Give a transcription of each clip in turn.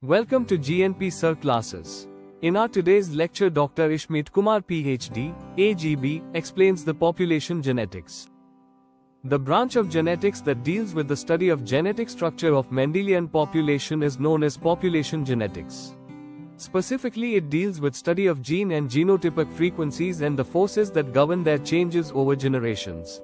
Welcome to GNP Sir Classes. In our today's lecture, Dr. Ishmeet Kumar PhD, AGB, explains the population genetics. The branch of genetics that deals with the study of genetic structure of Mendelian population is known as population genetics. Specifically, it deals with study of gene and genotypic frequencies and the forces that govern their changes over generations.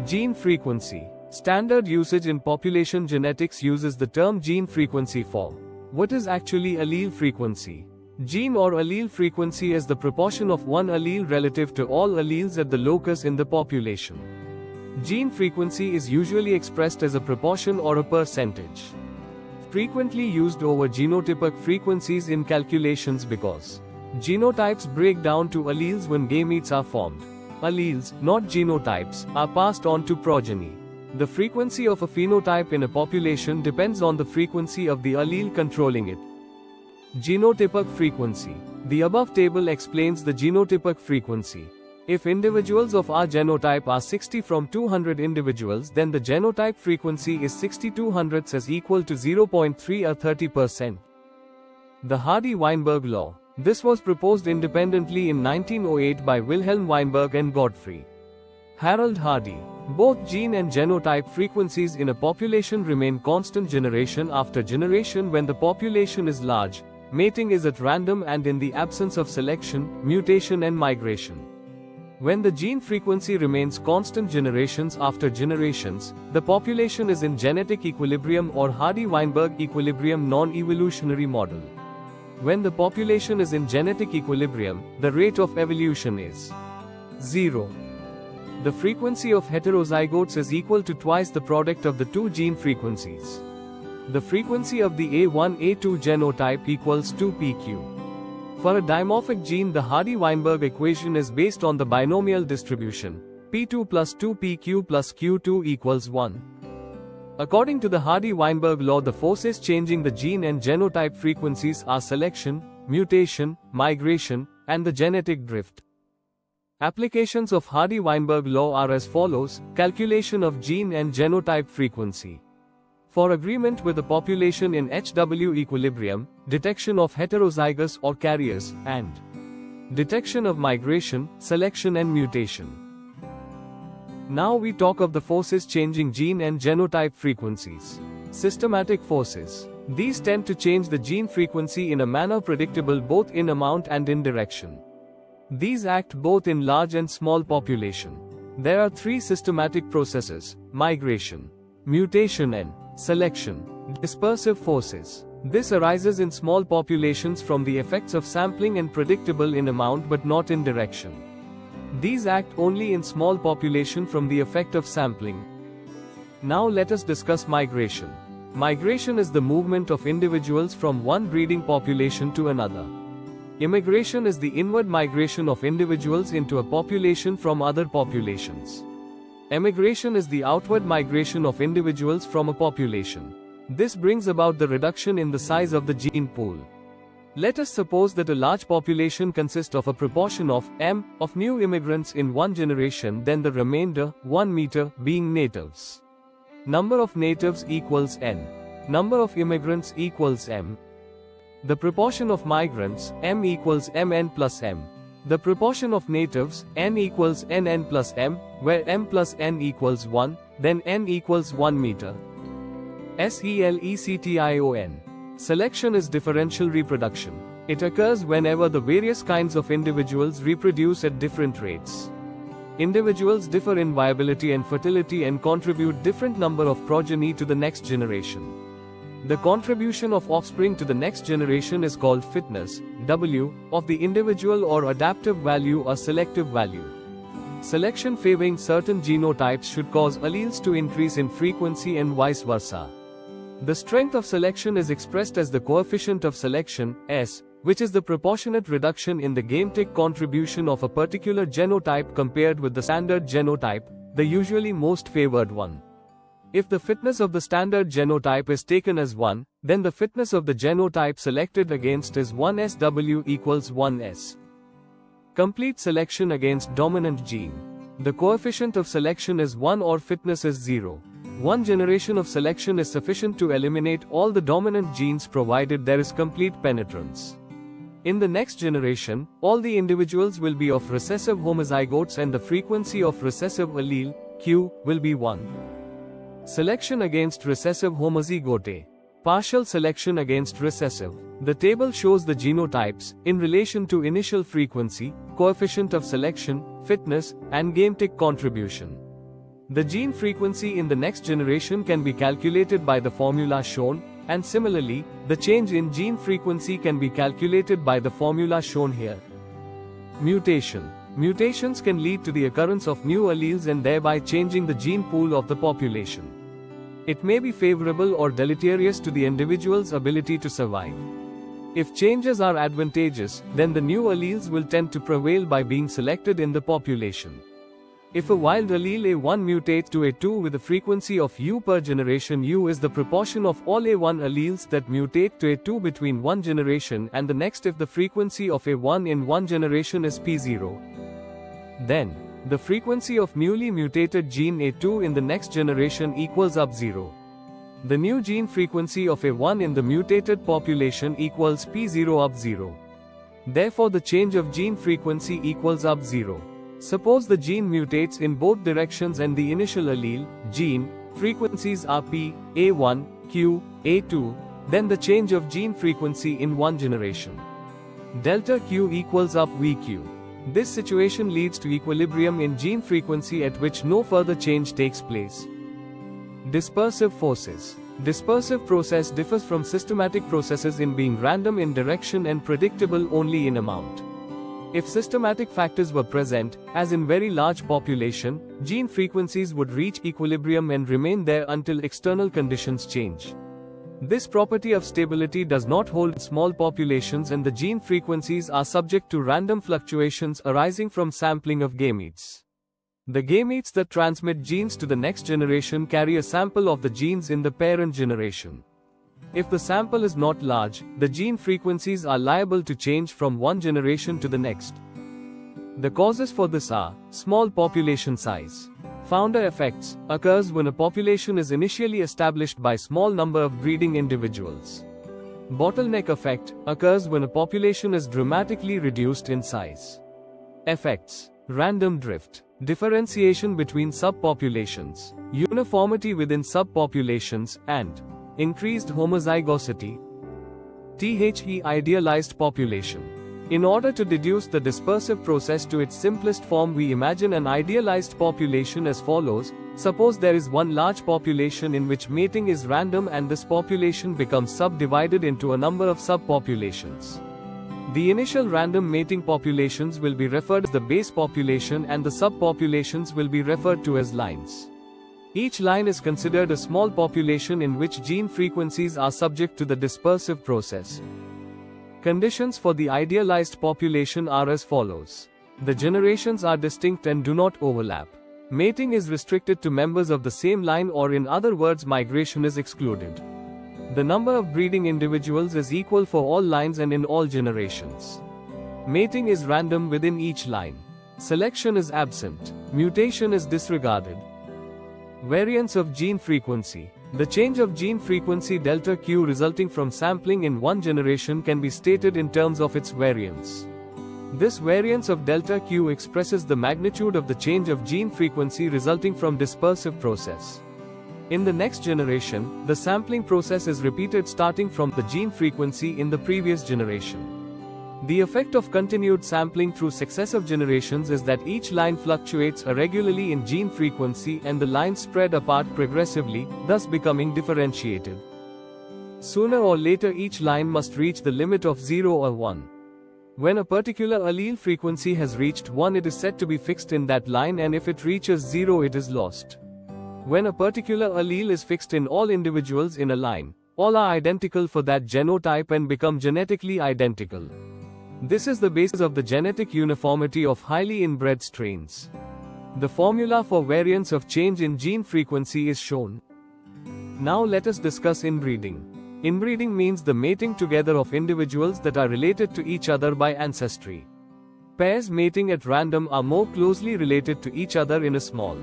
Gene frequency. Standard usage in population genetics uses the term gene frequency for. What is actually allele frequency? Gene or allele frequency is the proportion of one allele relative to all alleles at the locus in the population. Gene frequency is usually expressed as a proportion or a percentage. Frequently used over genotypic frequencies in calculations because genotypes break down to alleles when gametes are formed. Alleles, not genotypes, are passed on to progeny. The frequency of a phenotype in a population depends on the frequency of the allele controlling it. Genotypic frequency. The above table explains the genotypic frequency. If individuals of our genotype are 60 from 200 individuals, then the genotype frequency is 60/200 as equal to 0.3 or 30%. The Hardy-Weinberg law. This was proposed independently in 1908 by Wilhelm Weinberg and Godfrey Harold Hardy. Both gene and genotype frequencies in a population remain constant generation after generation when the population is large, mating is at random, and in the absence of selection, mutation and migration. When the gene frequency remains constant generations after generations, the population is in genetic equilibrium or Hardy-Weinberg equilibrium non-evolutionary model. When the population is in genetic equilibrium, the rate of evolution is 0. The frequency of heterozygotes is equal to twice the product of the two gene frequencies. The frequency of the A1-A2 genotype equals 2pq. For a dimorphic gene, the Hardy-Weinberg equation is based on the binomial distribution, p2 plus 2pq plus q2 equals 1. According to the Hardy-Weinberg law, the forces changing the gene and genotype frequencies are selection, mutation, migration, and the genetic drift. Applications of Hardy-Weinberg law are as follows: calculation of gene and genotype frequency. For agreement with the population in HW equilibrium, detection of heterozygous or carriers, and detection of migration, selection and mutation. Now we talk of the forces changing gene and genotype frequencies. Systematic forces. These tend to change the gene frequency in a manner predictable both in amount and in direction. These act both in large and small population. There are three systematic processes: migration, mutation and selection. Dispersive forces. This arises in small populations from the effects of sampling and predictable in amount but not in direction. These act only in small population from the effect of sampling. Now let us discuss migration. Migration is the movement of individuals from one breeding population to another. Immigration is the inward migration of individuals into a population from other populations. Emigration is the outward migration of individuals from a population. This brings about the reduction in the size of the gene pool. Let us suppose that a large population consists of a proportion of m of new immigrants in one generation, then the remainder, 1 meter, being natives. Number of natives equals n. Number of immigrants equals m. The proportion of migrants, m equals mn plus m. The proportion of natives, n equals nn plus m, where m plus n equals 1, then n equals 1 meter. Selection. Selection is differential reproduction. It occurs whenever the various kinds of individuals reproduce at different rates. Individuals differ in viability and fertility and contribute different number of progeny to the next generation. The contribution of offspring to the next generation is called fitness, W, of the individual, or adaptive value or selective value. Selection favoring certain genotypes should cause alleles to increase in frequency and vice versa. The strength of selection is expressed as the coefficient of selection, S, which is the proportionate reduction in the gametic contribution of a particular genotype compared with the standard genotype, the usually most favored one. If the fitness of the standard genotype is taken as 1, then the fitness of the genotype selected against is 1SW equals 1S. Complete selection against dominant gene. The coefficient of selection is 1 or fitness is 0. One generation of selection is sufficient to eliminate all the dominant genes provided there is complete penetrance. In the next generation, all the individuals will be of recessive homozygotes and the frequency of recessive allele, Q, will be 1. Selection against recessive homozygote. Partial selection against recessive. The table shows the genotypes, in relation to initial frequency, coefficient of selection, fitness, and gametic contribution. The gene frequency in the next generation can be calculated by the formula shown, and similarly, the change in gene frequency can be calculated by the formula shown here. Mutation. Mutations can lead to the occurrence of new alleles and thereby changing the gene pool of the population. It may be favorable or deleterious to the individual's ability to survive. If changes are advantageous, then the new alleles will tend to prevail by being selected in the population. If a wild allele A1 mutates to A2 with a frequency of U per generation, U is the proportion of all A1 alleles that mutate to A2 between one generation and the next if the frequency of A1 in one generation is P0. Then, the frequency of newly mutated gene A2 in the next generation equals up0. The new gene frequency of A1 in the mutated population equals P0 up0. Therefore the change of gene frequency equals up0. Suppose the gene mutates in both directions and the initial allele, gene, frequencies are P, A1, Q, A2, then the change of gene frequency in one generation. Delta Q equals up VQ. This situation leads to equilibrium in gene frequency at which no further change takes place. Dispersive forces. Dispersive process differs from systematic processes in being random in direction and predictable only in amount. If systematic factors were present, as in very large population, gene frequencies would reach equilibrium and remain there until external conditions change. This property of stability does not hold in small populations, and the gene frequencies are subject to random fluctuations arising from sampling of gametes. The gametes that transmit genes to the next generation carry a sample of the genes in the parent generation. If the sample is not large, the gene frequencies are liable to change from one generation to the next. The causes for this are: small population size. Founder effects occurs when a population is initially established by small number of breeding individuals. Bottleneck effect occurs when a population is dramatically reduced in size. Effects: random drift, differentiation between subpopulations, uniformity within subpopulations, and increased homozygosity. The idealized population. In order to deduce the dispersive process to its simplest form, we imagine an idealized population as follows. Suppose there is one large population in which mating is random and this population becomes subdivided into a number of subpopulations. The initial random mating populations will be referred as the base population and the subpopulations will be referred to as lines. Each line is considered a small population in which gene frequencies are subject to the dispersive process. Conditions for the idealized population are as follows. The generations are distinct and do not overlap. Mating is restricted to members of the same line, or in other words, migration is excluded. The number of breeding individuals is equal for all lines and in all generations. Mating is random within each line. Selection is absent. Mutation is disregarded. Variance of gene frequency. The change of gene frequency delta Q resulting from sampling in one generation can be stated in terms of its variance. This variance of delta Q expresses the magnitude of the change of gene frequency resulting from dispersive process. In the next generation, the sampling process is repeated starting from the gene frequency in the previous generation. The effect of continued sampling through successive generations is that each line fluctuates irregularly in gene frequency and the lines spread apart progressively, thus becoming differentiated. Sooner or later each line must reach the limit of 0 or 1. When a particular allele frequency has reached 1, it is said to be fixed in that line, and if it reaches 0, it is lost. When a particular allele is fixed in all individuals in a line, all are identical for that genotype and become genetically identical. This is the basis of the genetic uniformity of highly inbred strains. The formula for variance of change in gene frequency is shown. Now let us discuss inbreeding. Inbreeding means the mating together of individuals that are related to each other by ancestry. Pairs mating at random are more closely related to each other in a small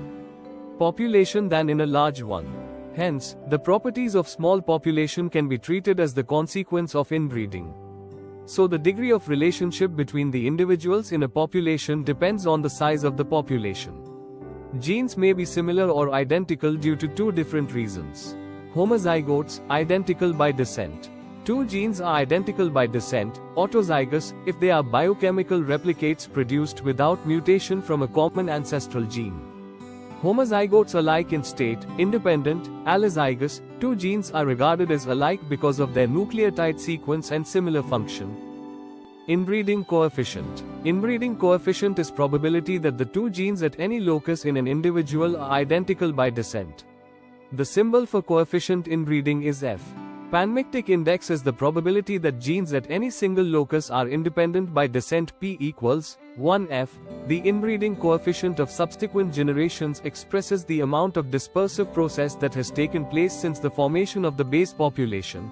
population than in a large one. Hence, the properties of small population can be treated as the consequence of inbreeding. So the degree of relationship between the individuals in a population depends on the size of the population. Genes may be similar or identical due to two different reasons. Homozygotes, identical by descent. Two genes are identical by descent, autozygous, if they are biochemical replicates produced without mutation from a common ancestral gene. Homozygotes alike in state, independent, allozygous, two genes are regarded as alike because of their nucleotide sequence and similar function. Inbreeding coefficient. Inbreeding coefficient is probability that the two genes at any locus in an individual are identical by descent. The symbol for coefficient inbreeding is F. Panmictic index is the probability that genes at any single locus are independent by descent. P equals 1F. The inbreeding coefficient of subsequent generations expresses the amount of dispersive process that has taken place since the formation of the base population.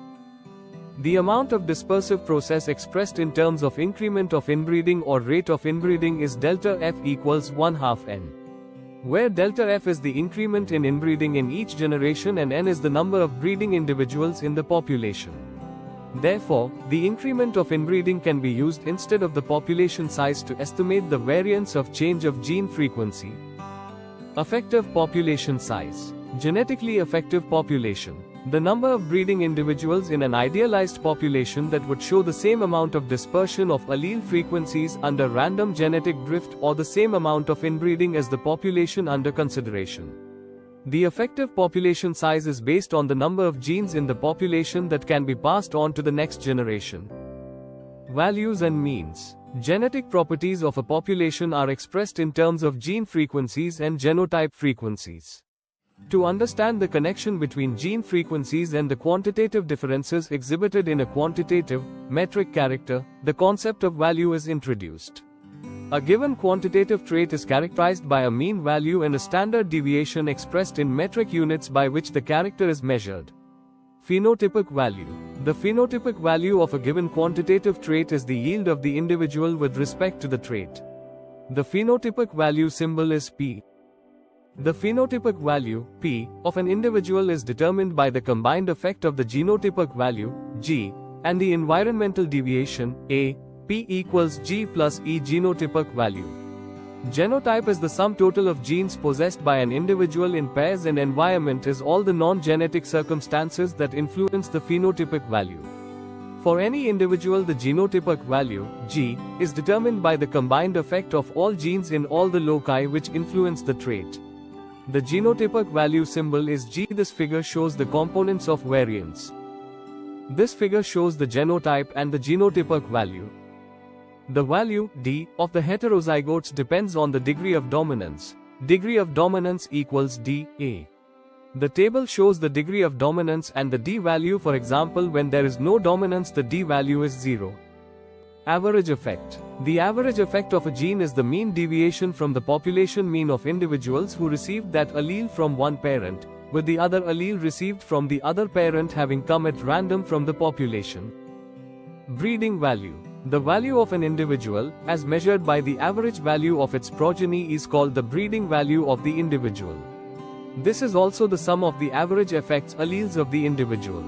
The amount of dispersive process expressed in terms of increment of inbreeding or rate of inbreeding is delta F equals 1/2 n. Where delta F is the increment in inbreeding in each generation and n is the number of breeding individuals in the population. Therefore, the increment of inbreeding can be used instead of the population size to estimate the variance of change of gene frequency. Effective population size. Genetically effective population. The number of breeding individuals in an idealized population that would show the same amount of dispersion of allele frequencies under random genetic drift or the same amount of inbreeding as the population under consideration. The effective population size is based on the number of genes in the population that can be passed on to the next generation. Values and means. Genetic properties of a population are expressed in terms of gene frequencies and genotype frequencies. To understand the connection between gene frequencies and the quantitative differences exhibited in a quantitative, metric character, the concept of value is introduced. A given quantitative trait is characterized by a mean value and a standard deviation expressed in metric units by which the character is measured. Phenotypic value. The phenotypic value of a given quantitative trait is the yield of the individual with respect to the trait. The phenotypic value symbol is P. The phenotypic value, P, of an individual is determined by the combined effect of the genotypic value, G, and the environmental deviation, A. P equals G plus E genotypic value. Genotype is the sum total of genes possessed by an individual in pairs, and environment is all the non-genetic circumstances that influence the phenotypic value. For any individual, the genotypic value, G, is determined by the combined effect of all genes in all the loci which influence the trait. The genotypic value symbol is G. This figure shows the components of variance. This figure shows the genotype and the genotypic value. The value, D, of the heterozygotes depends on the degree of dominance. Degree of dominance equals dA. The table shows the degree of dominance and the D value. For example, when there is no dominance, the D value is 0. Average effect. The average effect of a gene is the mean deviation from the population mean of individuals who received that allele from one parent, with the other allele received from the other parent having come at random from the population. Breeding value. The value of an individual, as measured by the average value of its progeny, is called the breeding value of the individual. This is also the sum of the average effects alleles of the individual.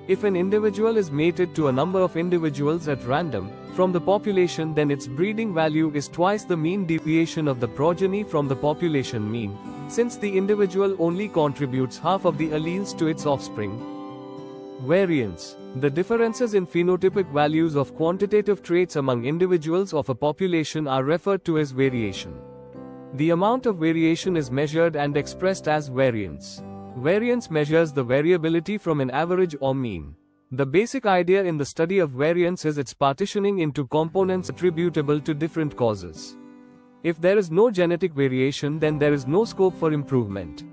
If an individual is mated to a number of individuals at random from the population, then its breeding value is twice the mean deviation of the progeny from the population mean, since the individual only contributes half of the alleles to its offspring. Variance. The differences in phenotypic values of quantitative traits among individuals of a population are referred to as variation. The amount of variation is measured and expressed as variance. Variance measures the variability from an average or mean. The basic idea in the study of variance is its partitioning into components attributable to different causes. If there is no genetic variation, then there is no scope for improvement.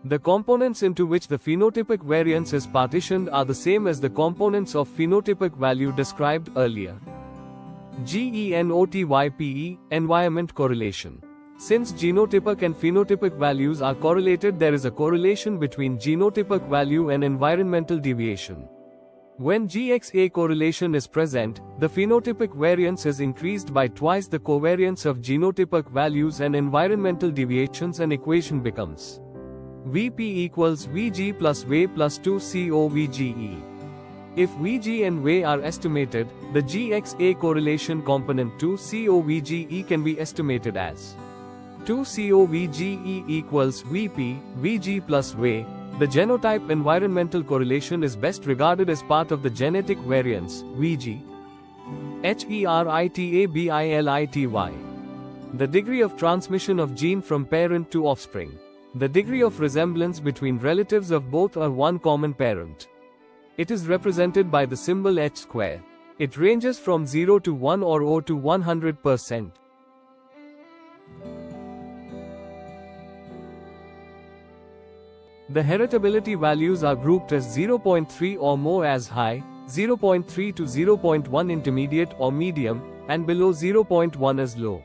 The components into which the phenotypic variance is partitioned are the same as the components of phenotypic value described earlier. GENOTYPE, environment correlation. Since genotypic and phenotypic values are correlated, there is a correlation between genotypic value and environmental deviation. When GXA correlation is present, the phenotypic variance is increased by twice the covariance of genotypic values and environmental deviations, and equation becomes VP equals VG plus V plus 2COVGE. If VG and V are estimated, the GXA correlation component 2COVGE can be estimated as 2COVGE equals VP, VG plus V. The genotype environmental correlation is best regarded as part of the genetic variance, VG. heritability. The degree of transmission of gene from parent to offspring. The degree of resemblance between relatives of both or one common parent. It is represented by the symbol h square. It ranges from 0 to 1 or 0 to 100%. The heritability values are grouped as 0.3 or more as high, 0.3 to 0.1 intermediate or medium, and below 0.1 as low.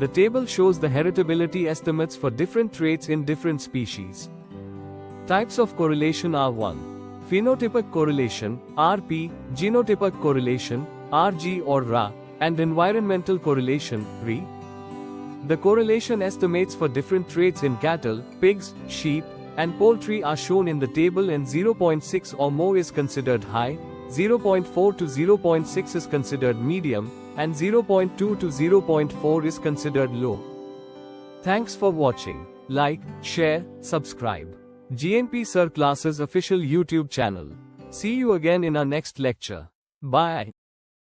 The table shows the heritability estimates for different traits in different species. Types of correlation are 1. Phenotypic correlation, RP, genotypic correlation, RG or RA, and environmental correlation, RE. The correlation estimates for different traits in cattle, pigs, sheep, and poultry are shown in the table, and 0.6 or more is considered high, 0.4 to 0.6 is considered medium, and 0.2 to 0.4 is considered low. Thanks for watching. Like, share, subscribe. GNP Sir Classes official YouTube channel. See you again in our next lecture. Bye.